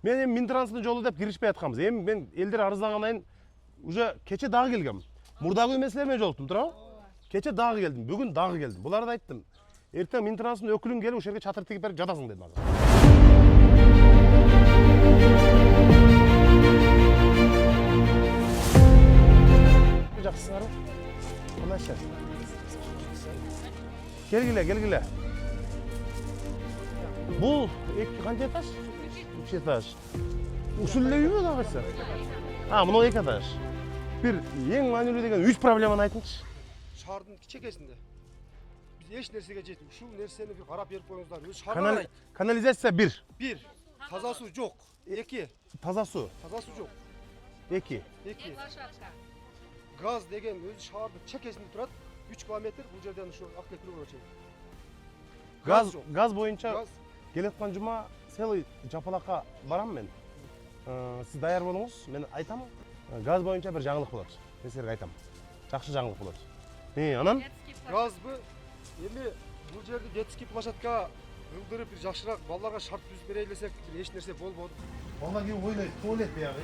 Мен эми Минтранстын жолу деп киришпей атканбыз. Эми мен элдер арыздангандан уже кече дагы келгем. Мурдагы күнү мен силер менен жолуктум, туурабы? Кече дагы келдим, бүгүн дагы келдим. Буларга айттым. Эртең Минтранстын өкүлүң келип, ошол жерге чатыр тигип берип жатасың дедим азыр. Жакшысыңарбы? Кандайчы? Келгиле. Бул канча этаж? 3 этаж. Ушул эле үйбү дагычы? Мына 2 этаж. Бир эң маанилүү деген 3 проблеманы айтыңызчы. Шаардын кичекесинде биз эч нерсеге жетпей, ушул нерсени бир карап берип коюңуздар. Өзү шаар Канализация 1. 1. Таза суу жок. 2. Таза суу. Таза суу жок. 2. 2. Газ деген өзү шаардын чекесинде турат. 3 километр бул жерден ушу Актекүргө чейин. Газ боюнча келаткан жума целый жапалакка барам мен. Сиз даяр болуңуз, мен айтам. Газ боюнча бир жаңылык болот. Мен силерге айтам. Жакшы жаңылык болот. Анан газбы эми бул жерди детский площадка кылдырып бир жакшыраак балдарга шарт түзүп берели десек эч нерсе болбоду. Балдар келип ойлойт, туалет биягы.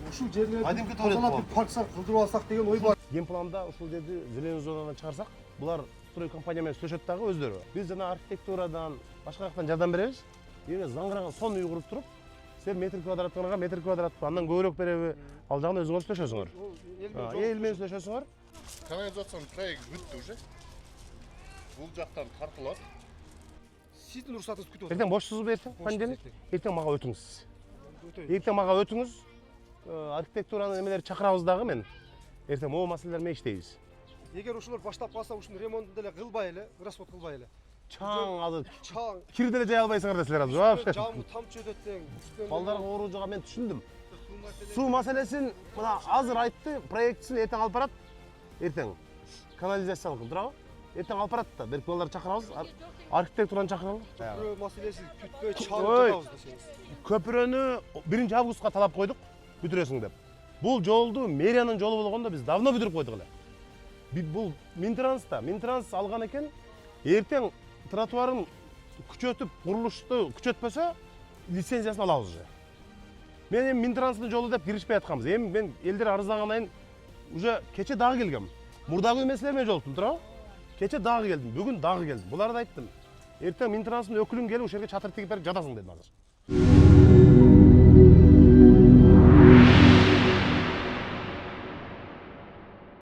Ушул жерди Адимки туалет бир парксар кылдырып алсак деген ой бар. Генпланда ушул жерди зеленый зонадан чыгарсак, булар строй компания менен сүйлөшөт дагы өздөрү. Биз жана архитектурадан, башка жактан жардам беребиз. Эми заңгыраган сон үй куруп туруп, сен метр квадратына метр квадратты андан көбүрөөк береби? Ал жагын өзүңөр сүйлөшөсүңөр. Эл менен сүйлөшөсүңөр. Канализациянын проекти бүттү уже. Бул жактан тартылат. Сиздин уруксатыңызды күтүп Эртең бошсузбу эртең? Понедельник. Эртең мага өтүңүз. Эртең мага өтүңүз. Архитектуранын эмелери чакырабыз дагы мен. Эртең могу маселелер менен иштейбиз. Эгер ушулар баштап калса, ушунун ремонтун деле кылбай эле, расход кылбай эле. Чаң азыр Чаң. кир деле жай албайсыңар да силер азыр. Вообще. Жамбы тамчы өтөт тең. Балдарга ооружууга мен түшүндүм. Суу маселесин мына азыр айтты, проектисин эртең алып барат. Эртең канализациялык туурабы? Эртең алып барат да, берип балдарды чакырабыз, архитектураны чакыралы. Көпүрө маселеси күтпөй чагырабыз десеңиз. Көпүрөнү 1-августка талап койдук, бүтүрөсүң деп. Бул жолду мэриянын жолу болгондо биз давно бүтүрүп койдук эле. Бул Минтранс алган экен. Эртең тротуарын күчөтүп, курулушту күчөтпөсө, лицензиясын алабыз уже. Мен эми Минтранстын жолу деп киришпей атканбыз. Эми мен элдер арыздангандан уже кече дагы келгем. Мурдагы күнү мен силер менен жолуктум, туурабы? Кече дагы келдим, бүгүн дагы келдим. Буларга айттым. Эртең Минтранстын өкүлүң келип, ошол жерге чатыр тигип берип жатасың дедим азыр.